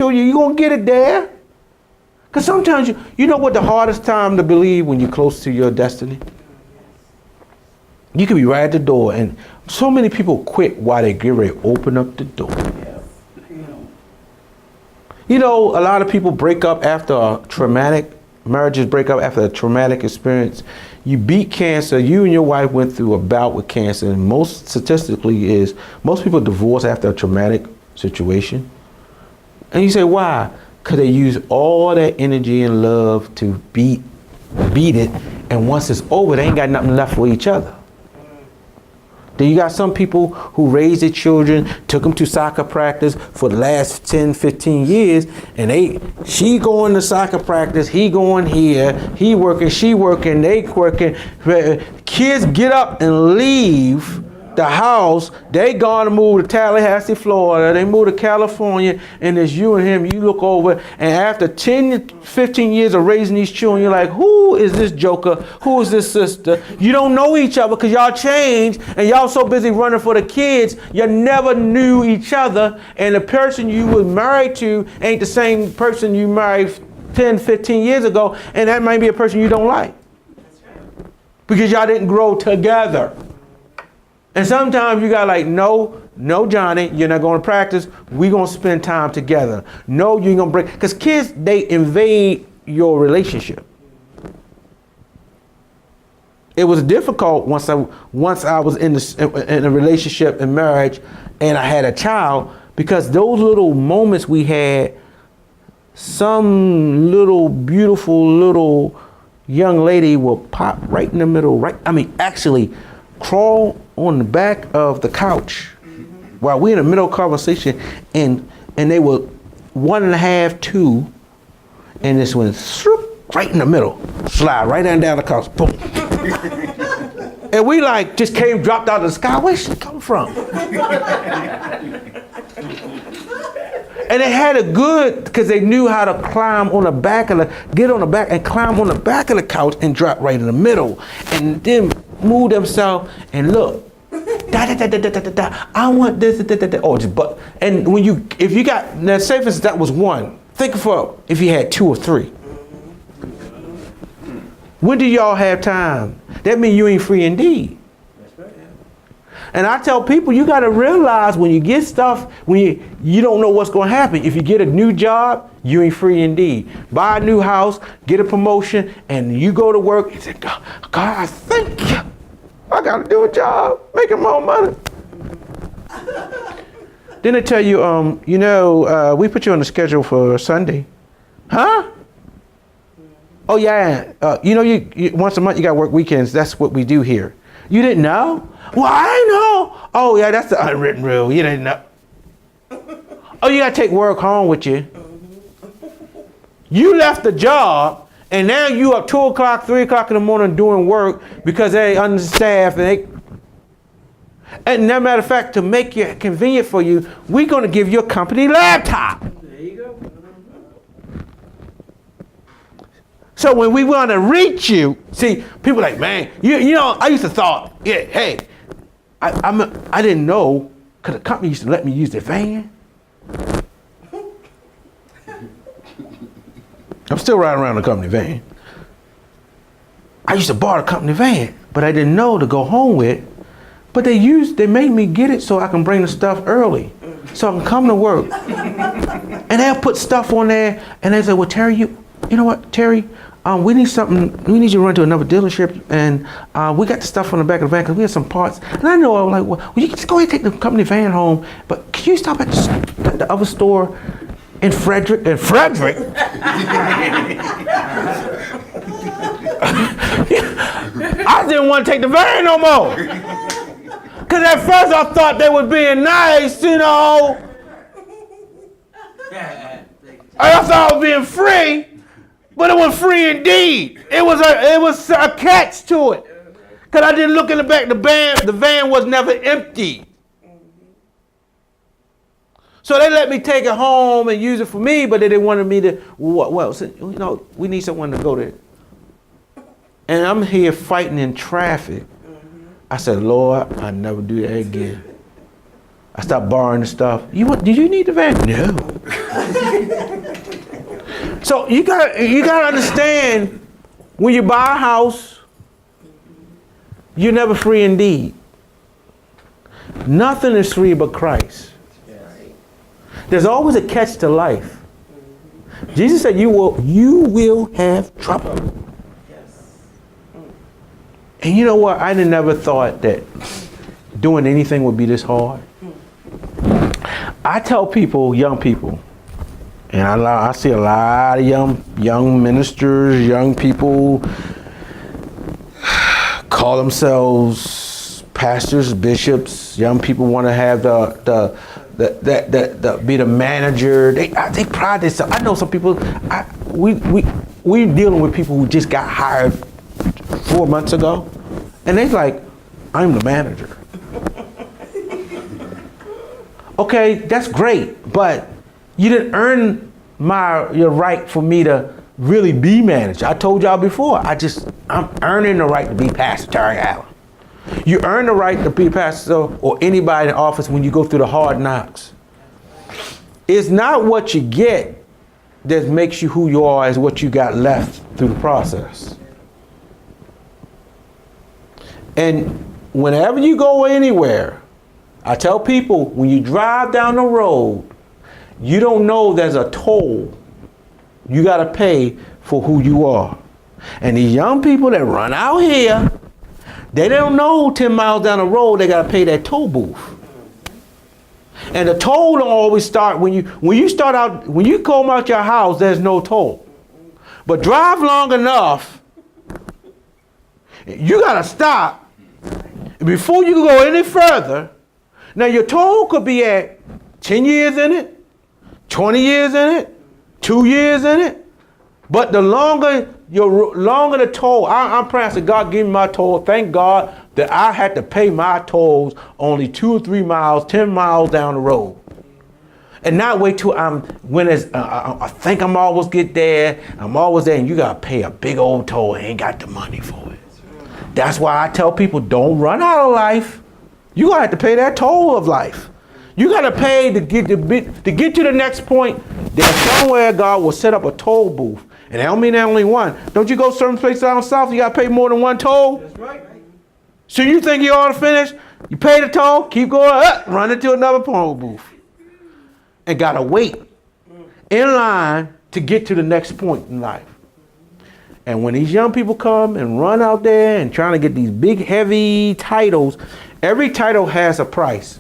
breakthrough, you're going to get it there. Because sometimes, you know what the hardest time to believe when you're close to your destiny? You could be right at the door, and so many people quit while they get ready to open up the door. You know, a lot of people break up after a traumatic, marriages break up after a traumatic experience. You beat cancer, you and your wife went through a bout with cancer, and most statistically most people divorce after a traumatic situation. And you say, why? Because they use all that energy and love to beat it, and once it's over, they ain't got nothing left for each other. Then you got some people who raised their children, took them to soccer practice for the last 10, 15 years, and she going to soccer practice, he going here, he working, she working, they working. Kids get up and leave the house, they gone to move to Tallahassee, Florida, they move to California, and it's you and him. You look over, and after 10, 15 years of raising these children, you're like, who is this joker? Who is this sister? You don't know each other because y'all changed, and y'all so busy running for the kids, you never knew each other, and the person you were married to ain't the same person you married 10, 15 years ago, and that might be a person you don't like. Because y'all didn't grow together. And sometimes you got like, no, Johnny, you're not going to practice. We're going to spend time together. No, you're going to break. Because kids, they invade your relationship. It was difficult once I was in a relationship and marriage and I had a child, because those little moments we had, some little beautiful little young lady will pop right in the middle, actually crawl on the back of the couch while we're in the middle of conversation, and they were 1.5, 2, and this went right in the middle, slide right down the couch, boom. And we just dropped out of the sky. Where'd she come from? And they had it good because they knew how to climb on the back get on the back and climb on the back of the couch and drop right in the middle, and then move themselves and look. I want this. Oh, just but. And if you got, now say for instance that was 1. Think for if you had 2 or 3. When do y'all have time? That means you ain't free indeed. And I tell people, you got to realize when you get stuff, when you don't know what's going to happen. If you get a new job, you ain't free indeed. Buy a new house, get a promotion, and you go to work and say, God, I thank you. I got to do a job, making more money. Then they tell you, we put you on the schedule for Sunday. Huh? Oh, yeah. You once a month you got to work weekends. That's what we do here. You didn't know? Well, I know. Oh, yeah, that's the unwritten rule. You didn't know. Oh, you got to take work home with you. You left the job, and now you up 2 o'clock, 3 o'clock in the morning doing work because they understaffed. And as a matter of fact, to make it convenient for you, we're going to give you a company laptop. There you go. So when we want to reach you, see, people like, man, I used to thought, yeah, hey, I didn't know because the company used to let me use their van. I'm still riding around the company van. I used to borrow the company van, but I didn't know to go home with. But they made me get it so I can bring the stuff early, so I can come to work. And they'll put stuff on there, and they say, well, Terry, you know what, Terry? We need something. We need you to run to another dealership, and we got the stuff on the back of the van because we have some parts. And I know, I was like, well, you can just go ahead and take the company van home, but can you stop at the other store in Frederick? I didn't want to take the van no more. Because at first I thought they were being nice, I thought I was being free. But it was free indeed. It was a catch to it. Because I didn't look in the back. The van was never empty. So they let me take it home and use it for me, but they didn't want me to, we need someone to go there. And I'm here fighting in traffic. I said, Lord, I'll never do that again. I stopped borrowing the stuff. Did you need the van? No. So you gotta understand, when you buy a house, you're never free indeed. Nothing is free but Christ. There's always a catch to life. Jesus said you will have trouble. And you know what? I never thought that doing anything would be this hard. I tell people, young people, and I see a lot of young ministers, young people call themselves pastors, bishops. Young people want to have be the manager. They pride themselves. I know some people. We dealing with people who just got hired 4 months ago, and they're like, "I'm the manager." Okay, that's great, but you didn't earn your right for me to really be manager. I told y'all before, I'm earning the right to be Pastor Terry Allen. You earn the right to be pastor or anybody in the office when you go through the hard knocks. It's not what you get that makes you who you are, it's what you got left through the process. And whenever you go anywhere, I tell people, when you drive down the road, you don't know there's a toll you got to pay for who you are. And these young people that run out here, they don't know 10 miles down the road they got to pay that toll booth. And the toll don't always start when you start out, when you come out your house, there's no toll. But drive long enough, you got to stop before you go any further. Now your toll could be at 10 years in it, 20 years in it, 2 years in it. But the longer the toll, I'm praying, I said, God, give me my toll. Thank God that I had to pay my tolls only 2 or 3 miles, 10 miles down the road. And not wait till I think I'm almost get there, I'm always there, and you got to pay a big old toll and ain't got the money for it. That's why I tell people, don't run out of life. You gonna have to pay that toll of life. You gotta pay to get to the next point. There's somewhere God will set up a toll booth, and I don't mean that only one. Don't you go certain places down south? You gotta pay more than one toll. That's right. So you think you ought to finish? You pay the toll, keep going up, run into another toll booth, and gotta wait in line to get to the next point in life. And when these young people come and run out there and trying to get these big, heavy titles, every title has a price.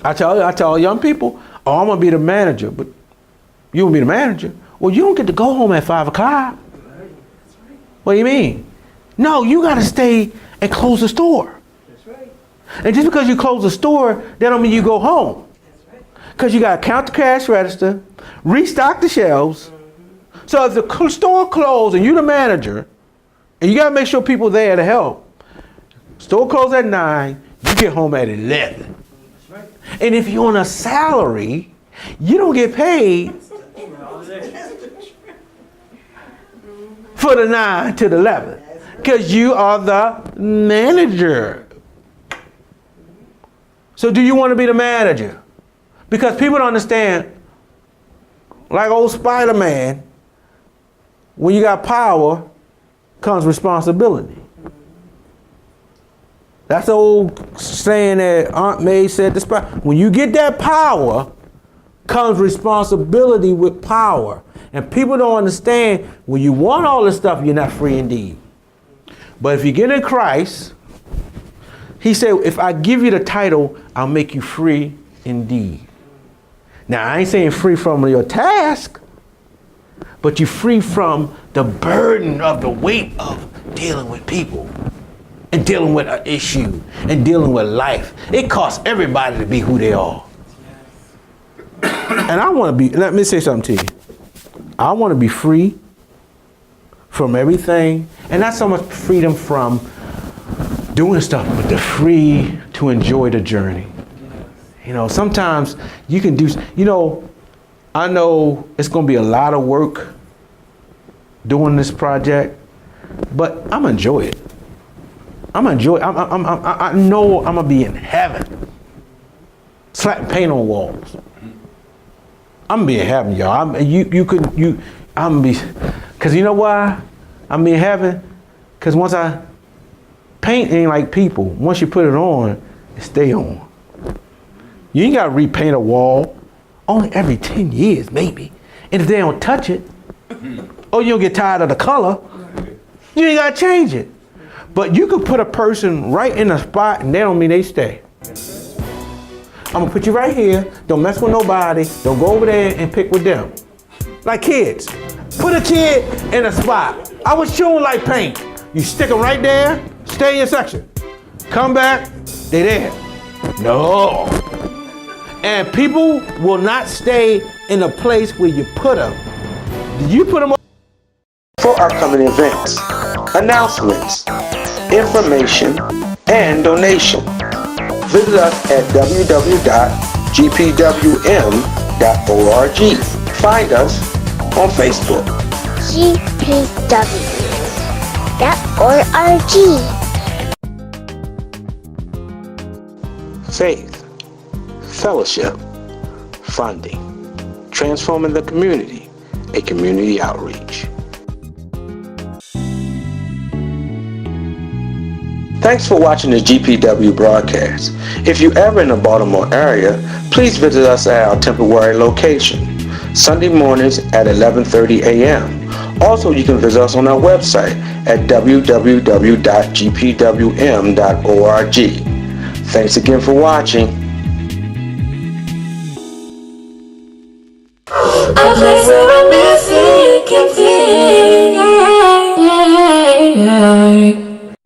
I tell young people, oh, I'm going to be the manager, but you will be the manager. Well, you don't get to go home at 5 o'clock. What do you mean? No, you got to stay and close the store. That's right. And just because you close the store, that don't mean you go home. Because you got to count the cash register, restock the shelves. So if the store closed and you're the manager, and you got to make sure people there to help, store closed at 9, you get home at 11. And if you're on a salary, you don't get paid for the 9 to the 11 because you are the manager. So do you want to be the manager? Because people don't understand, like old Spider-Man, when you got power comes responsibility. That's the old saying that Aunt May said to Spider. When you get that power, comes responsibility with power. And people don't understand, when you want all this stuff, you're not free indeed. But if you get in Christ, he said, if I give you the title, I'll make you free indeed. Now, I ain't saying free from your task, but you're free from the burden of the weight of dealing with people and dealing with an issue and dealing with life. It costs everybody to be who they are. And I want to be, let me say something to you. I want to be free from everything, and not so much freedom from doing stuff, but the free to enjoy the journey. You know, sometimes you can do, you know, I know it's going to be a lot of work doing this project, but I'm gonna enjoy it. I'm gonna enjoy it. I know I'm gonna be in heaven, slapping paint on walls. I'm being heaven, y'all. Cause you know why I'm in heaven? Cause once I paint ain't like people. Once you put it on, it stay on. You ain't gotta repaint a wall. Only every 10 years, maybe. And if they don't touch it, or you don't get tired of the color, you ain't gotta change it. But you could put a person right in a spot and that don't mean they stay. I'm gonna put you right here, don't mess with nobody, don't go over there and pick with them. Like kids, put a kid in a spot. I was showing like paint. You stick them right there, stay in your section. Come back, they there. No. And people will not stay in a place where you put them. You put them for upcoming events, announcements, information, and donation. Visit us at www.gpwm.org. Find us on Facebook. gpw.org. Faith, fellowship, funding, transforming the community, a community outreach. Thanks for watching the GPW broadcast. If you're ever in the Baltimore area, please visit us at our temporary location, Sunday mornings at 11:30 a.m. Also, you can visit us on our website at www.gpwm.org. Thanks again for watching. A place where I'm missing, can feel